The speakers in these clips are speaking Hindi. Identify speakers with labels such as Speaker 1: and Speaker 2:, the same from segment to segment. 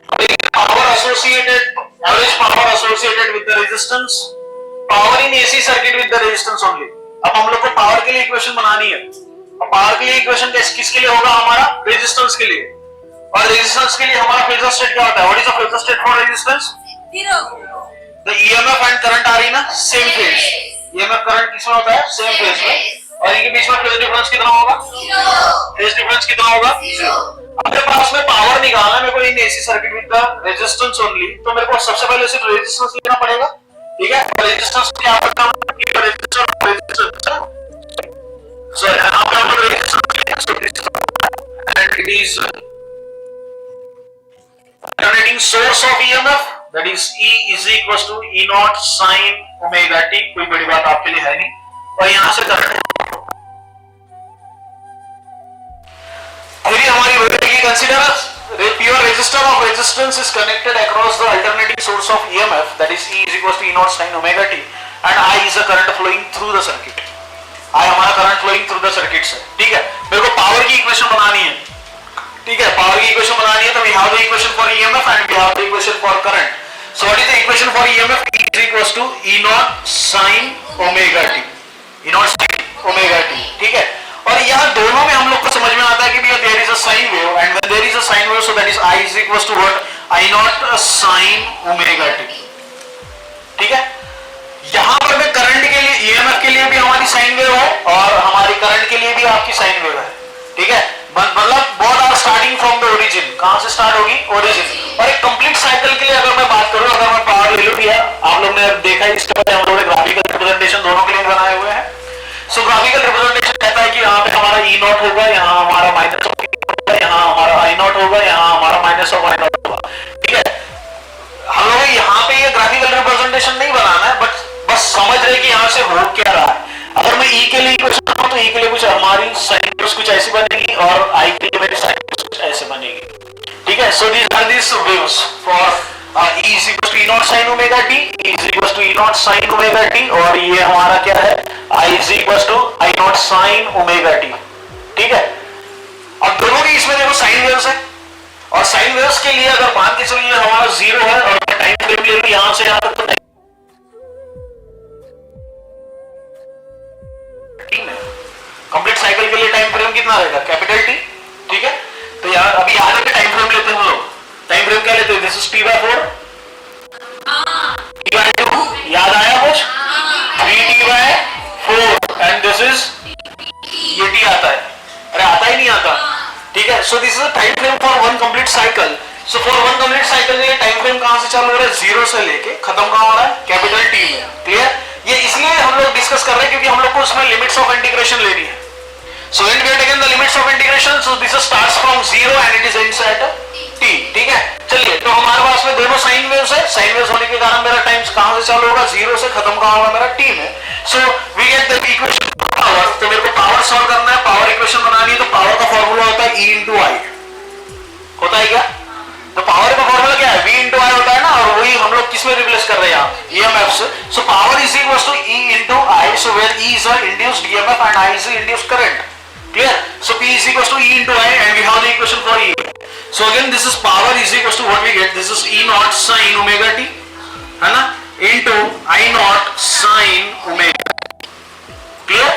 Speaker 1: Power associated, average power associated with the resistance, power in AC circuit with the resistance only. अब हम लोग को पावर के लिए इक्वेशन बनानी है, और पावर के लिए इक्वेशन किसके लिए होगा? हमारा रेजिस्टेंस के लिए। और रेजिस्टेंस के लिए हमारा फेजर स्टेट क्या होता है? What is the phasor state for resistance? Zero. The EMF and current आ रही ना सेम फेज, ईएमएफ करंट किसमें होता है? सेम फेज में, और इनके बीच में फेज डिफरेंस कितना होगा? जीरो। फेज डिफरेंस कितना होगा? जीरो। अपने पास में पावर निकालना है मेरे को in AC circuit with the resistance only, तो मेरे को सबसे पहले सिर्फ रेजिस्टेंस लेना पड़ेगा, ठीक है? और रेजिस्टेंस क्या होता है? रेजिस्टेंस सो यहां पे हम resistance and it is alternating source of EMF, that is E is equals to E naught sin omega t, कोई बड़ी बात आपके लिए है नहीं। और यहां से करंट फिर हमारी value consider pure resistor of resistance is connected across the alternating source of EMF, that is E is equals to E naught sin omega t, and I is a current flowing through the circuit। I हमारा current flowing through the circuit से, ठीक है? मेरे को पावर की इक्वेशन बनानी है, ठीक है? पावर की इक्वेशन बनानी है, तो we have the equation for EMF and we have the equation for current. So what is the equation for EMF? E is equals to E naught sin omega t, E naught sin omega t, ठीक है? और यहाँ दोनों में हम लोग को समझ में आता है कि भैया there is a sine wave, and when there is a sine wave, so that is I is equals to what? I naught sin omega t, ठीक है? यहाँ पर मैं करंट के लिए, EMF के लिए भी हमारी साइन वेव है, और हमारी करंट के लिए भी आपकी साइन वेव है, ठीक है? मतलब both are starting from the origin. कहां से स्टार्ट होगी? ओरिजिन। और एक कंप्लीट साइकिल के लिए अगर मैं बात करूं, अगर मैं पावर ले लूं, है आप लोग ने देखा है इसके बाद हम लोगों ने ग्राफिकल रिप्रेजेंटेशन दोनों के लिए बनाए हुए हैं। सो ग्राफिकल रिप्रेजेंटेशन कहता है कि यहाँ पे हमारा ई नॉट होगा, यहाँ हमारा माइनस ऑफ होगा, यहाँ हमारा आई नॉट होगा, यहाँ हमारा माइनस ऑफ आई नॉट होगा, ठीक है? हम लोग यहाँ पे ये ग्राफिकल रिप्रेजेंटेशन नहीं बनाना है, बट बस समझ रहे कि यहाँ से हो क्या रहा है। अगर मैं ई के लिए इक्वेशन बनाऊं तो ई के लिए कुछ हमारी साइन वेव्स कुछ ऐसी बनेगी, और आई के लिए मेरी साइन वेव्स कुछ ऐसे बनेगी, ठीक है? So these are these waves for E is equals to E naught sin omega t, E is equals to E naught sin omega t, और ये हमारा क्या है? I is equals to I naught sin omega t, ठीक है? अब दोनों के इसमें देखो साइन वेव्स है, और साइन वेव्स के लिए अगर मान के चलिए हमारा जीरो है, और टाइम फ्रेम ले लो यहां से यहां तक, तो कंप्लीट साइकिल के लिए टाइम फ्रेम कितना रहेगा? कैपिटल टी, ठीक है? तो यार अभी यहाँ पे टाइम फ्रेम लेते हैं हम लोग। टाइम फ्रेम क्या लेते हैं? दिस इज t/4, t/2, याद आया कुछ? 3t/4, एंड दिस इज ये t आता है, अरे आता ही नहीं आता, ठीक है? So this is a time frame for one complete cycle. So for one complete cycle के लिए टाइम फ्रेम कहां से चालू हो रहा है? जीरो से लेके खत्म कहां हो रहा है? कैपिटल टी में, क्लियर? ये इसलिए हम लोग डिस्कस कर रहे हैं क्योंकि हम लोग को उसमें लिमिट्स ऑफ इंटीग्रेशन लेनी है। So when we have taken the limits of integration, so this starts from zero and it is ends at t, ठीक है? चलिए, तो हमारे पास में दोनों साइन वेव्स है, साइन वेव्स होने के कारण मेरा टाइम कहां से चालू होगा? जीरो से खत्म कहां होगा? मेरा t में। So we get the equation for power, तो मेरे को पावर सॉल्व करना है, पावर इक्वेशन बनानी है, तो पावर का फॉर्मूला होता है E into I, होता है क्या? तो पावर का फॉर्मूला क्या है? V into I होता है ना, और वही हम लोग किसमें रिप्लेस कर रहे हैं? EMF से। So power is equals to E into I, so where E is a induced EMF and I is a induced current. Clear? So P is equals to E into I, and we have the equation for E. So again this is power is equals to what we get? This is E naught sin omega t, है ना, into I naught sin omega. Clear?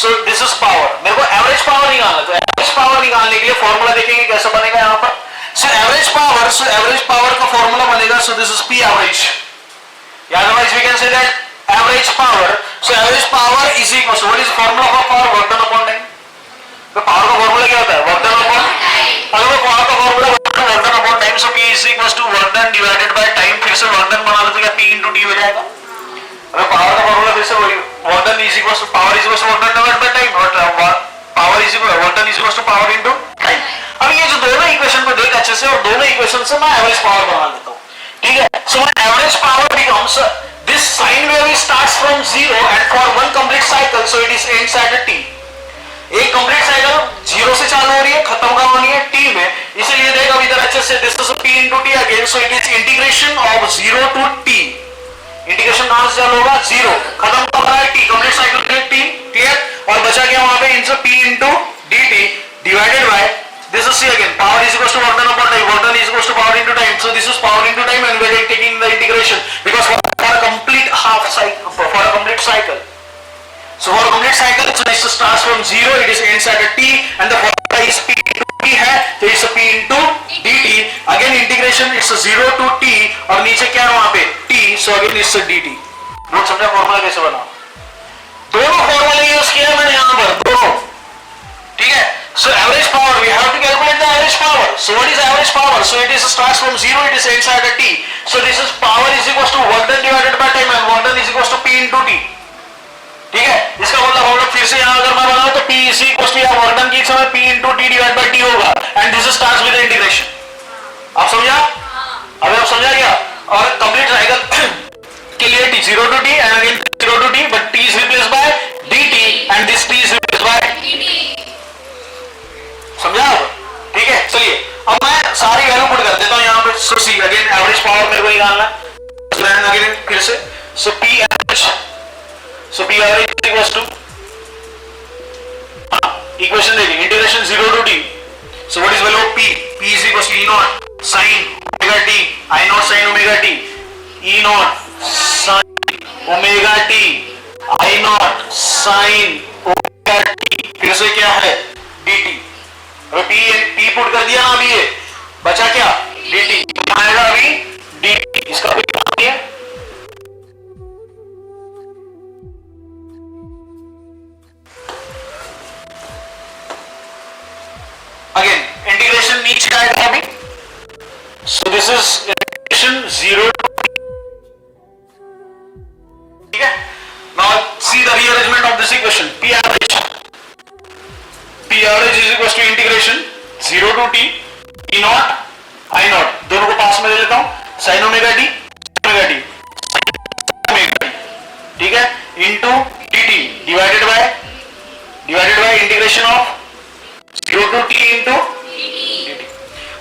Speaker 1: So this is power. मेरे को एवरेज पावर निकालना है, तो एवरेज पावर निकालने के लिए फॉर्मूला देखेंगे कैसा बनेगा यहाँ पर। So एवरेज पावर का फॉर्मूला बनेगा, so this is P average. Otherwise we can say that average power. So average power is equals to what is the formula for power? Work done upon time. तो पावर का फॉर्मूला क्या होता है? वर्क डन अपॉन, अगर वो पावर का formula work done upon time, so P is equals to work done divided by time. फिर से वर्क डन बना लो तो क्या P into T हो जाएगा? अगर पावर का फॉर्मूला फिर से वही work done is equals to power is equals to work done divided by time, और power is equal work done is equals to power into time. अब ये जो दोनों इक्वेशन को देख अच्छे से, और दोनों इक्वेशन से मैं एवरेज पावर बना लेता हूं, ठीक है? So my average power becomes this sine wave starts from zero and for one complete cycle, so it is ends at t। एक कंप्लीट साइकिल जीरो से चालू हो रही है, खत्म कहां होनी है? t में। इसीलिए देख अब इधर अच्छे से, this is p into t again, so it is integration of zero to t। Integration कहां से चालू होगा? जीरो, खत्म कब हो रहा है? t, कंप्लीट साइकिल के t, क्लियर? और बचा क्या वहां पे? इनसे p into dt divided by this is c again, power is equals to work done upon time, work done is equals to power into time, so is power into time and we are taking the integration because for a complete half cycle, for a complete cycle. So for a complete cycle, so this starts from 0, it is ends at a t and the formula is p into t है, तो इस p into dt. Again integration it's a 0 to t और नीचे क्या है वहाँ पे t, so again it's a dt. लोग समझा फॉर्मूला कैसे बना? दोनों फॉर्मूले यूज किया मैंने यहाँ पर दोनों, ठीक है. So average power, we have to calculate the average power. So what is average power? So it is starts from 0, it is ends at a t. So this is power is equals to work done divided by time and work done is equals to p into t. ठीक है, इसका मतलब हम लोग फिर से यहाँ अगर मैं बनाऊं तो p is equals to यहाँ वर्क डन की समय p into t divided by t होगा and this starts with the integration. आप समझा? अभी आप समझा क्या? और कंप्लीट साइकिल के लिए t 0 to t and again 0 to t but t is replaced by dt and this t is replaced by dt. समझा आप? ठीक है, चलिए अब मैं सारी वैल्यू पुट कर देता हूँ यहाँ पे. सो सी अगेन एवरेज पावर मेरे को निकालना है. अगेन फिर से सो p average, so p average is equals to equation देखिए integration 0 to t. So what is value of p? P is equals to e naught sin omega t, I naught sin omega t, e naught sin omega t, I naught sin omega t. फिर से क्या है dt. अभी p पुट कर दिया ना, अभी ये बचा क्या dt आएगा अभी dt. इसका कोई काम नहीं है. Again integration नीचे आएगा अभी. So this is integration 0 to t. ठीक है. Now see the rearrangement of this equation. P average is equals to integration 0 to t e naught I naught, दोनों को पास में ले लेता हूँ, sin omega t ठीक है into dt divided by integration of 0 to t into dt.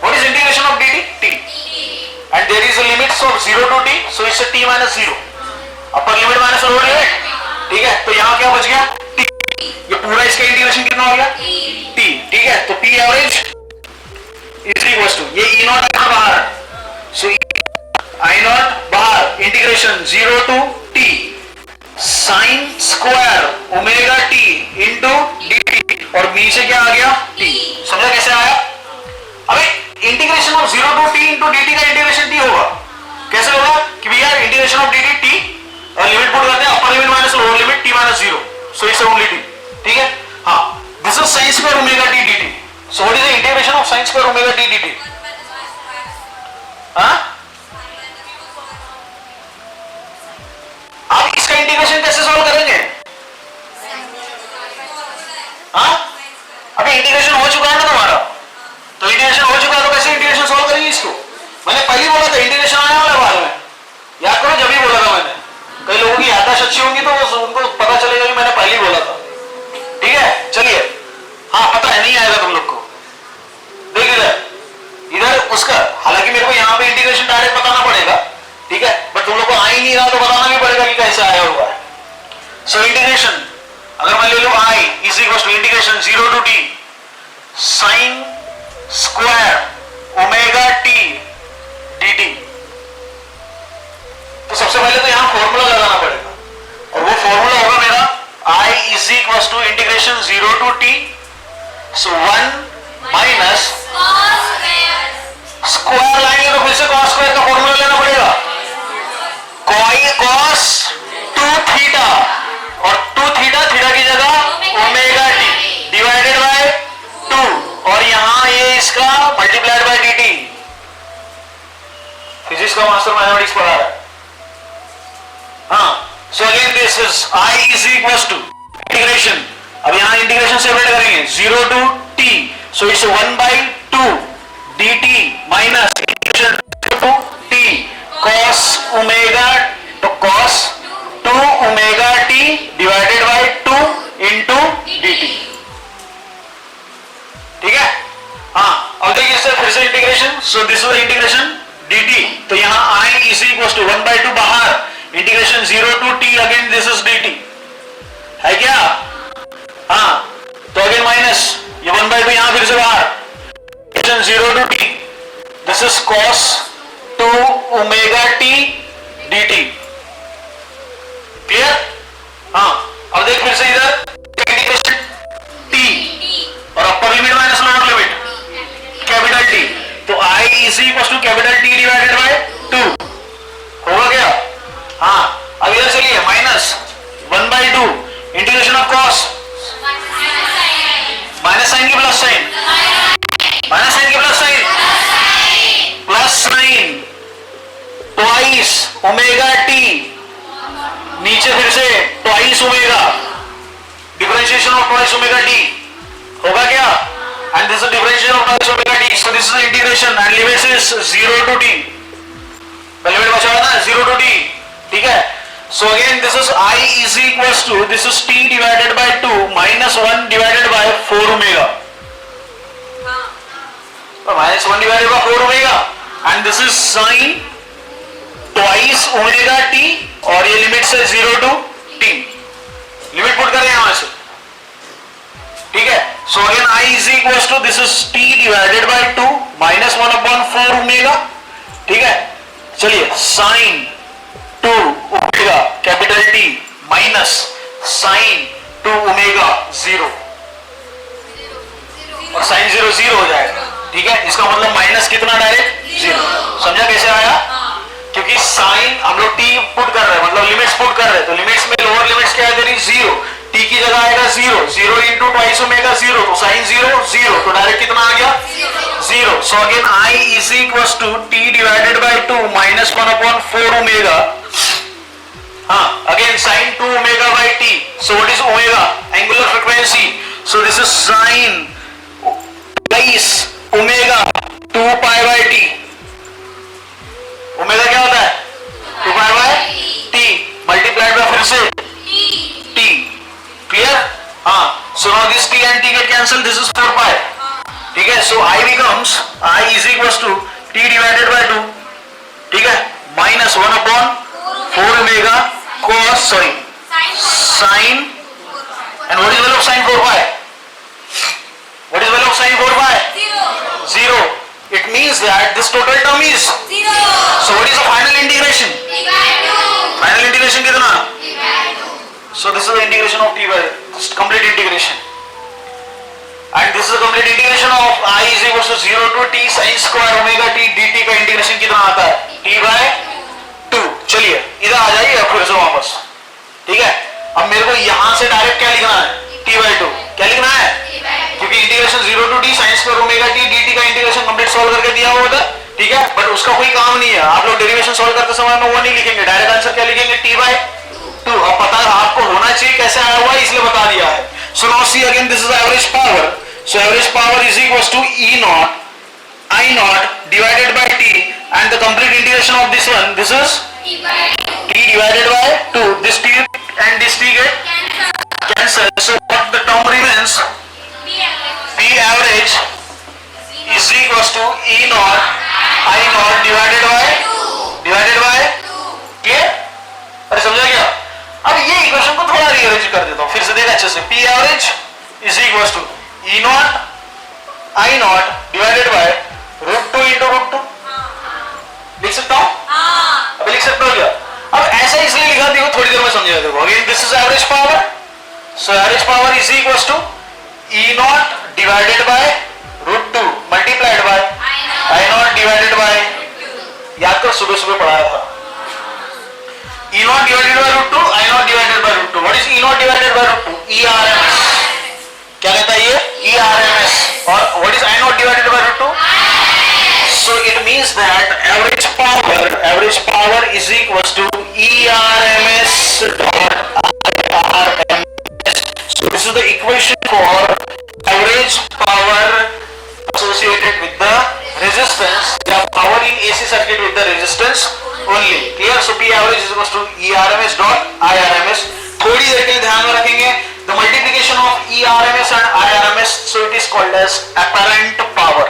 Speaker 1: What is integration of dt? T. And there is a limit of 0 to t, so it's a t minus 0. Upper limit minus lower limit. ठीक है, तो यहाँ क्या बच गया t. ये पूरा इसका इंटीग्रेशन कितना हो गया t. ठीक है, तो p average is equals to ये e naught आया बाहर, so I naught बाहर integration 0 to t sin square omega t into dt और नीचे क्या आ गया t. समझा कैसे आया? अबे integration of 0 to t into dt का इंटीग्रेशन t होगा. कैसे होगा कि भैया इंटीग्रेशन ऑफ dt t और लिमिट पुट करते हैं अपर limit minus lower limit t minus 0, so it's only t. ठीक है. हाँ, this is sin square omega t dt. So what is the integration of sin square omega t dt? हाँ, आप इसका इंटीग्रेशन कैसे सॉल्व करेंगे? हाँ, अभी इंटीग्रेशन हो चुका है ना तुम्हारा, तो इंटीग्रेशन हो चुका है तो कैसे इंटीग्रेशन सॉल्व करेंगे इसको? मैंने पहले बोला था इंटीग्रेशन आने वाला बाद में, याद करो जब ही बोला था मैंने. कई लोगों की याददाश्त अच्छी होंगी तो उनको पता चलेगा कि मैंने पहले बोला था. ठीक है, चलिए. हाँ, पता है नहीं आएगा तुम लोग को. देख इधर उसका, हालांकि मेरे को यहाँ पे इंटीग्रेशन डायरेक्ट बताना पड़ेगा, ठीक है, बट तुम लोग को आ ही नहीं रहा तो बताना भी पड़ेगा कि कैसे आया हुआ है. सो इंटीग्रेशन अगर मैं ले लूं i is equal to integration 0 to t sin square omega t dt. तो सबसे पहले तो यहाँ फॉर्मूला लगाना पड़ेगा और वो फॉर्मूला होगा मेरा i is equal to integration 0 to t, so 1 minus square लाएंगे तो फिर से cos स्क्वायर का फॉर्मूला लेना पड़ेगा. cos 2 थीटा और 2 थीटा की जगह ओमेगा टी डिवाइडेड बाय 2 और यहां ये इसका मल्टीप्लाइड बाय dt. फिजिक्स का मास्टर मैथमेटिक्स पढ़ा रहा है. हाँ, so again this is i is equal to integration. अब यहां इंटीग्रेशन सेपरेट करेंगे 0 to t, so it's 1/2 dt minus integration to t cos omega, तो cos 2 omega t divided by 2 into dt. ठीक है. हाँ, अब देखिए सर फिर से integration. So this is integration dt, तो यहां i इज इक्वल टू 1/2 बाहर integration 0 to t again this is dt है क्या? हाँ, तो अगेन माइनस ये 1/2 यहां फिर से बाहर 0 to t, this is cos 2 omega t dt। Clear? हाँ, अब देख फिर से इधर इंटीग्रेशन t और upper limit minus lower limit capital T, तो I is equal to capital T divided by 2 होगा क्या? हाँ, अब इधर चलिए minus 1/2 integration of cos minus sine की प्लस साइन, माइनस साइन की plus sine, plus sine twice omega t, नीचे फिर से twice omega, differentiation of twice omega t होगा क्या? And this is differentiation of twice omega t, so this is integration and limit is 0 to t, limit बचा है ना 0 टू t, ठीक है? So again this is I is equals to this is t divided by 2 minus 1 divided by 4 omega, minus 1 divided by 4 omega and this is sin twice omega t और ये लिमिट से 0 टू t, लिमिट पुट करें यहां से, ठीक है? So again I is equals to this is t divided by 2 minus 1 upon 4 omega, ठीक है? चलिए sin 2 omega capital T minus sine 2 omega 0 और साइन 0 0 हो जाएगा, ठीक है? इसका मतलब माइनस कितना डायरेक्ट 0, समझा कैसे आया? क्योंकि साइन हम लोग t पुट कर रहे हैं, मतलब लिमिट्स पुट कर रहे हैं, तो लिमिट्स में लोअर लिमिट्स क्या है तेरी 0, t की जगह आएगा 0, 0 इंटू ट्वाइस ओमेगा 0, तो साइन 0 0, तो डायरेक्ट कितना आ गया 0। So again I is equal to t divided by 2 minus 1 upon 4 omega, हाँ, again sin 2 omega by t, so what is omega? Angular frequency, so this is sin twice omega 2 pi by t, omega क्या होता है 2 pi by t multiplied by फिर से t, clear? हाँ, so now this t and t get cancelled, this is 4 pi, ठीक है? So I becomes I is equals to t divided by 2, ठीक है, minus 1 upon 4 omega cos sorry sin, and what is value of sin 4 pi? What is value of sin 4 pi? 0. It means that this total term is 0. So what is the final integration? Final integration कितना? So this is the integration of t by complete integration, and this is the complete integration of I is equal to 0 to t sin square omega t dt का इंटीग्रेशन कितना आता है? t by 2। चलिए इधर आ जाइए फिर से वापस, ठीक है? अब मेरे को यहां से डायरेक्ट क्या लिखना है? t by 2 क्या लिखना है? क्योंकि integration 0 to t sin square omega t dt का इंटीग्रेशन कंप्लीट सॉल्व करके दिया हुआ था, ठीक है? बट उसका कोई काम नहीं है, आप लोग डेरिवेशन सॉल्व करते समय में वो नहीं लिखेंगे, डायरेक्ट आंसर क्या लिखेंगे? t by 2। अब पता है आपको होना चाहिए कैसे आया हुआ है, इसलिए बता दिया है। So now see again this is average power, so average power is equals to E naught I naught divided by t and the complete integration of this one, this is t divided by 2, this t and this t get cancelled, so what the term remains? P average is equals to E naught I naught divided by clear? अरे समझा क्या? अब ये इक्वेशन को थोड़ा रीअरेंज कर देता हूँ, फिर से देखा अच्छे से, P average is equals to E naught I naught divided by √2 into √2, लिख सकता हूँ? अभी लिख सकता हूँ क्या? अब ऐसा इसलिए लिखा देखो, थोड़ी देर में समझा देखो। Again this is average power, so average power is equals to E naught divided by √2 multiplied by I naught divided by, याद कर सुबह सुबह पढ़ाया था, E naught divided by √2 I naught divided by √2, what is E naught divided by √2? ERMS, क्या कहता है ये? ERMS, और what is I naught divided by √2? So it means that average power is equals to ERMS dot IRMS. So this is the equation for average power associated with the resistance, the power in AC circuit with the resistance only, clear? So P average is equals to ERMS dot IRMS। थोड़ी देर के लिए ध्यान में रखेंगे the multiplication of ERMS and IRMS, so it is called as apparent power।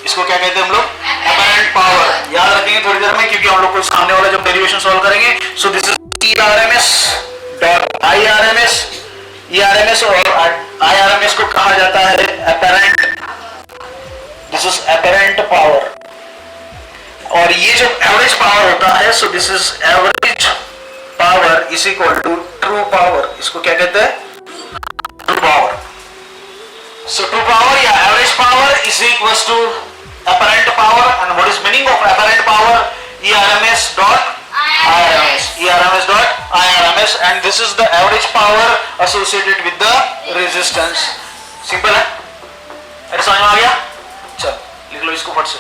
Speaker 1: इसको क्या कहते हैं हम लोग? apparent power। याद रखेंगे थोड़ी देर में, क्योंकि हम लोग को सामने वाला जब डेरिवेशन सॉल्व करेंगे, so this is ERMS dot IRMS, ERMS और IRMS को कहा जाता है apparent, this is apparent power। और ये जो एवरेज पावर होता है, so this is average power is equal to true power. इसको क्या कहते हैं? True power. So true power या average power is equal to apparent power. And what is meaning of apparent power? ERMS dot IRMS. ERMS dot IRMS. And this is the average power associated with the resistance. Simple है? अरे समझ में आ गया? चल लिख लो इसको फट से.